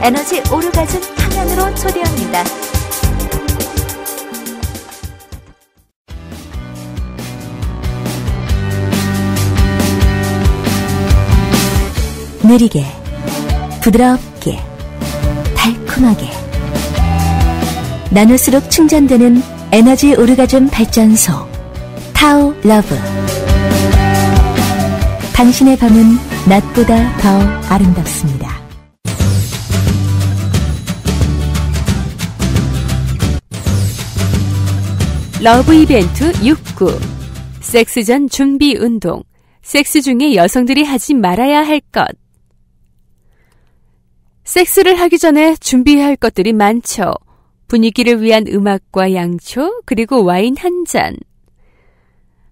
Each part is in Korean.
에너지 오르가즘 탕양으로 초대합니다. 느리게, 부드럽게, 달콤하게 나눌수록 충전되는 에너지 오르가즘 발전소 타오 러브. 당신의 밤은 낮보다 더 아름답습니다. 러브 이벤트 69. 섹스 전 준비 운동. 섹스 중에 여성들이 하지 말아야 할 것. 섹스를 하기 전에 준비해야 할 것들이 많죠. 분위기를 위한 음악과 양초, 그리고 와인 한 잔.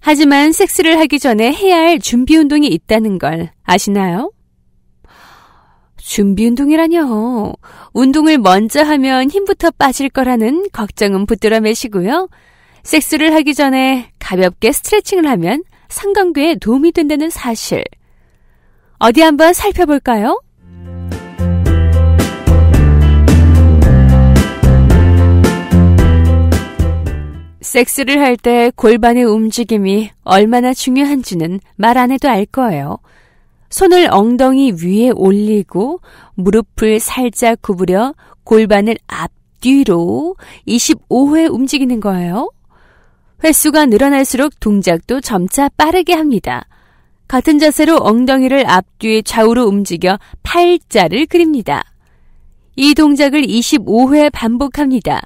하지만 섹스를 하기 전에 해야 할 준비 운동이 있다는 걸 아시나요? 준비 운동이라뇨. 운동을 먼저 하면 힘부터 빠질 거라는 걱정은 붙들어 매시고요. 섹스를 하기 전에 가볍게 스트레칭을 하면 상관계에 도움이 된다는 사실. 어디 한번 살펴볼까요? 섹스를 할 때 골반의 움직임이 얼마나 중요한지는 말 안 해도 알 거예요. 손을 엉덩이 위에 올리고 무릎을 살짝 구부려 골반을 앞뒤로 25회 움직이는 거예요. 횟수가 늘어날수록 동작도 점차 빠르게 합니다. 같은 자세로 엉덩이를 앞뒤 좌우로 움직여 팔자를 그립니다. 이 동작을 25회 반복합니다.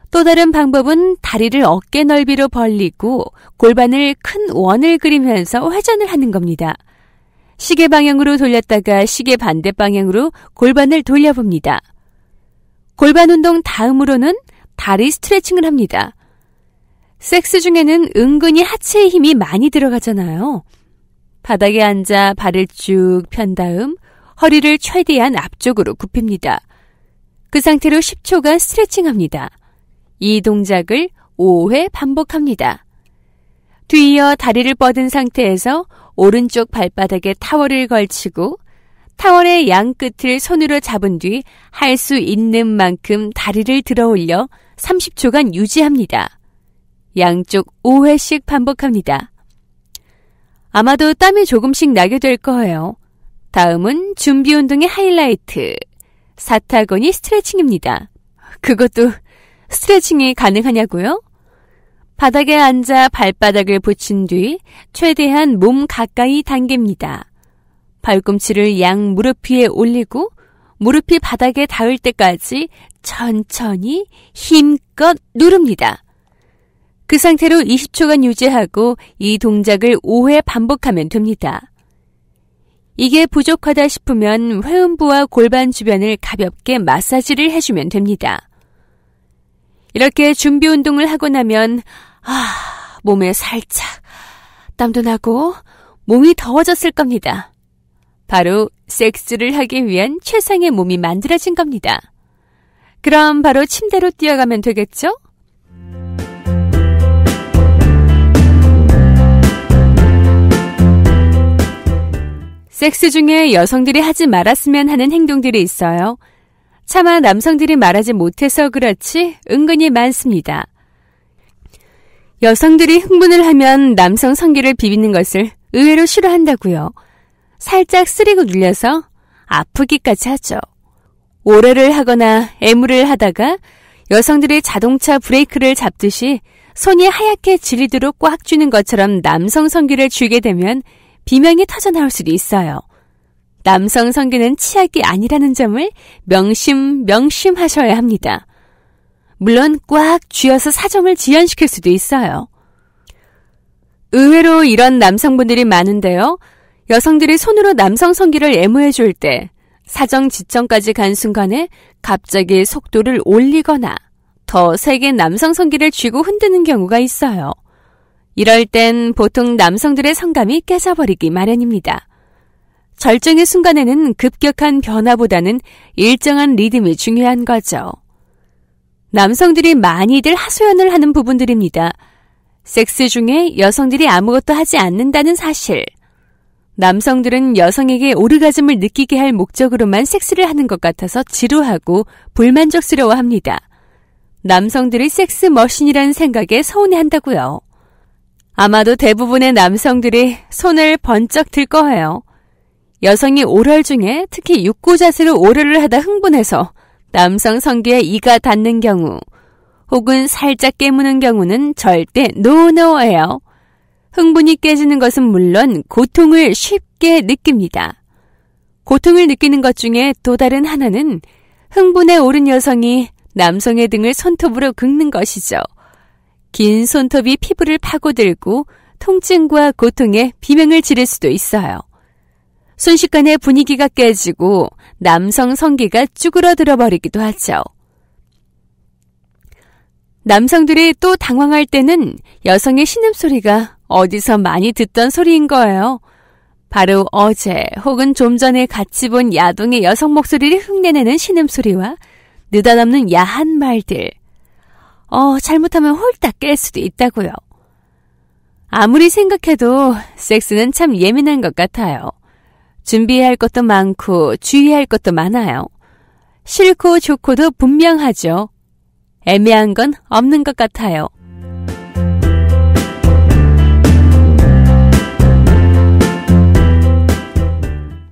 또 다른 방법은 다리를 어깨 넓이로 벌리고 골반을 큰 원을 그리면서 회전을 하는 겁니다. 시계 방향으로 돌렸다가 시계 반대 방향으로 골반을 돌려봅니다. 골반 운동 다음으로는 다리 스트레칭을 합니다. 섹스 중에는 은근히 하체의 힘이 많이 들어가잖아요. 바닥에 앉아 발을 쭉 편 다음 허리를 최대한 앞쪽으로 굽힙니다. 그 상태로 10초간 스트레칭합니다. 이 동작을 5회 반복합니다. 뒤이어 다리를 뻗은 상태에서 오른쪽 발바닥에 타월을 걸치고 타월의 양 끝을 손으로 잡은 뒤 할 수 있는 만큼 다리를 들어 올려 30초간 유지합니다. 양쪽 5회씩 반복합니다. 아마도 땀이 조금씩 나게 될 거예요. 다음은 준비 운동의 하이라이트, 사타구니 스트레칭입니다. 그것도 스트레칭이 가능하냐고요? 바닥에 앉아 발바닥을 붙인 뒤 최대한 몸 가까이 당깁니다. 발꿈치를 양 무릎 위에 올리고 무릎이 바닥에 닿을 때까지 천천히 힘껏 누릅니다. 그 상태로 20초간 유지하고 이 동작을 5회 반복하면 됩니다. 이게 부족하다 싶으면 회음부와 골반 주변을 가볍게 마사지를 해주면 됩니다. 이렇게 준비 운동을 하고 나면 몸에 살짝 땀도 나고 몸이 더워졌을 겁니다. 바로 섹스를 하기 위한 최상의 몸이 만들어진 겁니다. 그럼 바로 침대로 뛰어가면 되겠죠? 섹스 중에 여성들이 하지 말았으면 하는 행동들이 있어요. 차마 남성들이 말하지 못해서 그렇지 은근히 많습니다. 여성들이 흥분을 하면 남성 성기를 비비는 것을 의외로 싫어한다고요. 살짝 쓰리고 눌려서 아프기까지 하죠. 오래를 하거나 애무를 하다가 여성들이 자동차 브레이크를 잡듯이 손이 하얗게 지리도록 꽉 쥐는 것처럼 남성 성기를 쥐게 되면 비명이 터져나올 수도 있어요. 남성 성기는 치약이 아니라는 점을 명심하셔야 합니다. 물론 꽉 쥐어서 사정을 지연시킬 수도 있어요. 의외로 이런 남성분들이 많은데요. 여성들이 손으로 남성 성기를 애무해 줄 때 사정 지청까지 간 순간에 갑자기 속도를 올리거나 더 세게 남성 성기를 쥐고 흔드는 경우가 있어요. 이럴 땐 보통 남성들의 성감이 깨져버리기 마련입니다. 절정의 순간에는 급격한 변화보다는 일정한 리듬이 중요한 거죠. 남성들이 많이들 하소연을 하는 부분들입니다. 섹스 중에 여성들이 아무것도 하지 않는다는 사실. 남성들은 여성에게 오르가즘을 느끼게 할 목적으로만 섹스를 하는 것 같아서 지루하고 불만족스러워합니다. 남성들이 섹스 머신이라는 생각에 서운해한다고요. 아마도 대부분의 남성들이 손을 번쩍 들 거예요. 여성이 오럴 중에 특히 육고 자세로 오럴을 하다 흥분해서 남성 성기에 이가 닿는 경우 혹은 살짝 깨무는 경우는 절대 노노예요. 흥분이 깨지는 것은 물론 고통을 쉽게 느낍니다. 고통을 느끼는 것 중에 또 다른 하나는 흥분에 오른 여성이 남성의 등을 손톱으로 긁는 것이죠. 긴 손톱이 피부를 파고들고 통증과 고통에 비명을 지를 수도 있어요. 순식간에 분위기가 깨지고 남성 성기가 쭈그러들어 버리기도 하죠. 남성들이 또 당황할 때는 여성의 신음소리가 어디서 많이 듣던 소리인 거예요. 바로 어제 혹은 좀 전에 같이 본 야동의 여성 목소리를 흉내내는 신음소리와 느닷없는 야한 말들. 잘못하면 홀딱 깰 수도 있다고요. 아무리 생각해도 섹스는 참 예민한 것 같아요. 준비해야 할 것도 많고 주의해야 할 것도 많아요. 싫고 좋고도 분명하죠. 애매한 건 없는 것 같아요.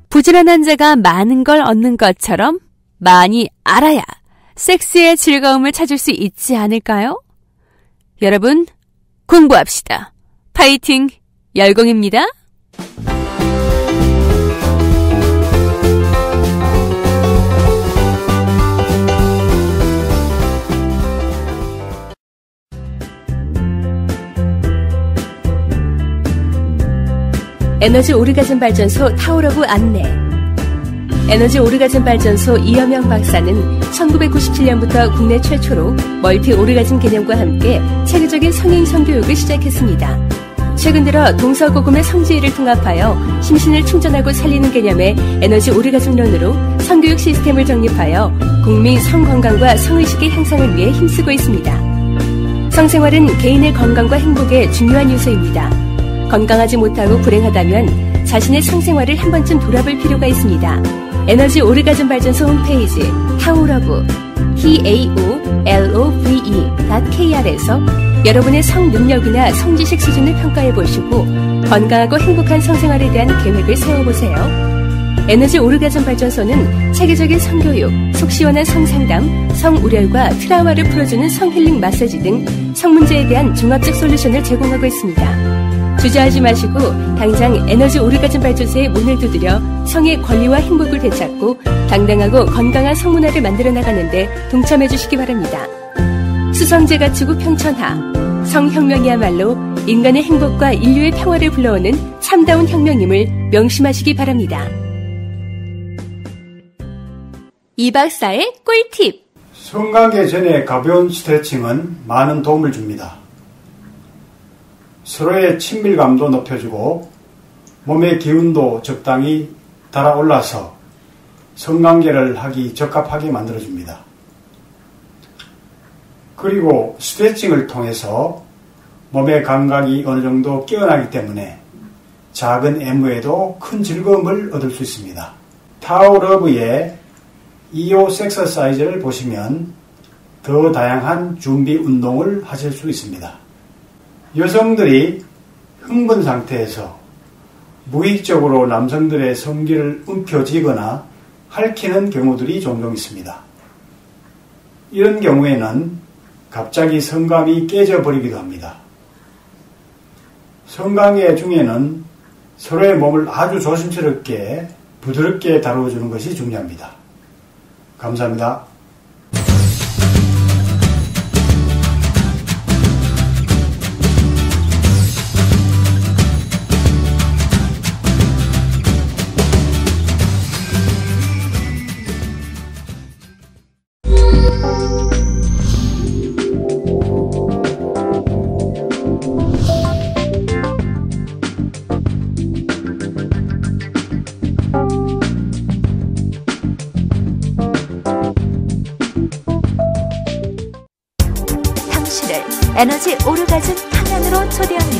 부지런한 자가 많은 걸 얻는 것처럼 많이 알아야 섹스의 즐거움을 찾을 수 있지 않을까요? 여러분, 공부합시다. 파이팅! 열공입니다. 에너지 오르가즘 발전소 타오러브 안내. 에너지 오르가즘 발전소 이여명 박사는 1997년부터 국내 최초로 멀티 오르가즘 개념과 함께 체계적인 성인 성교육을 시작했습니다. 최근 들어 동서고금의 성지위를 통합하여 심신을 충전하고 살리는 개념의 에너지 오르가즘론으로 성교육 시스템을 정립하여 국민 성건강과 성의식의 향상을 위해 힘쓰고 있습니다. 성생활은 개인의 건강과 행복의 중요한 요소입니다. 건강하지 못하고 불행하다면 자신의 성생활을 한 번쯤 돌아볼 필요가 있습니다. 에너지 오르가즘 발전소 홈페이지 타오러브 taolove.kr에서 여러분의 성 능력이나 성지식 수준을 평가해보시고 건강하고 행복한 성생활에 대한 계획을 세워보세요. 에너지 오르가즘 발전소는 체계적인 성교육, 속 시원한 성상담, 성우렬과 트라우마를 풀어주는 성힐링 마사지 등 성문제에 대한 종합적 솔루션을 제공하고 있습니다. 주저하지 마시고 당장 에너지 오르가즘 발전소의 문을 두드려 성의 권리와 행복을 되찾고 당당하고 건강한 성문화를 만들어 나가는데 동참해 주시기 바랍니다. 수성제 갖추고 평천하, 성혁명이야말로 인간의 행복과 인류의 평화를 불러오는 참다운 혁명임을 명심하시기 바랍니다. 이 박사의 꿀팁. 성관계 전에 가벼운 스트레칭은 많은 도움을 줍니다. 서로의 친밀감도 높여주고 몸의 기운도 적당히 달아올라서 성관계를 하기 적합하게 만들어줍니다. 그리고 스트레칭을 통해서 몸의 감각이 어느 정도 깨어나기 때문에 작은 애무에도 큰 즐거움을 얻을 수 있습니다. 타오러브의 EO 섹서사이즈를 보시면 더 다양한 준비 운동을 하실 수 있습니다. 여성들이 흥분 상태에서 무의식적으로 남성들의 성기를 움켜쥐거나 핥히는 경우들이 종종 있습니다. 이런 경우에는 갑자기 성감이 깨져버리기도 합니다. 성관계 중에는 서로의 몸을 아주 조심스럽게 부드럽게 다루어주는 것이 중요합니다. 감사합니다. 당신을 에너지 오르가즘 탕양으로 초대합니다.